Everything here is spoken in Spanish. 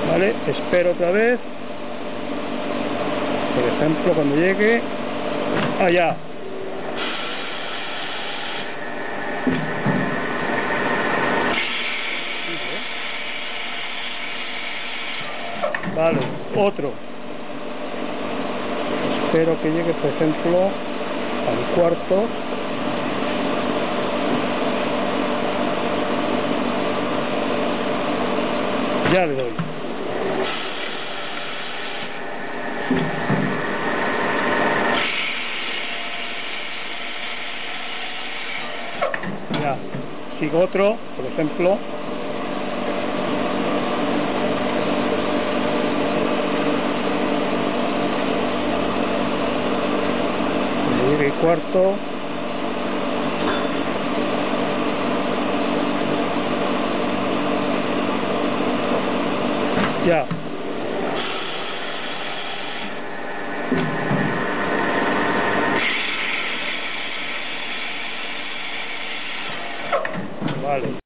Vale, espero otra vez. Por ejemplo, cuando llegue allá. Vale, otro. Espero que llegue, por ejemplo, al cuarto. Ya le doy. Ya. Sigo otro, por ejemplo. Cuando llegue el cuarto. Ya. Vale.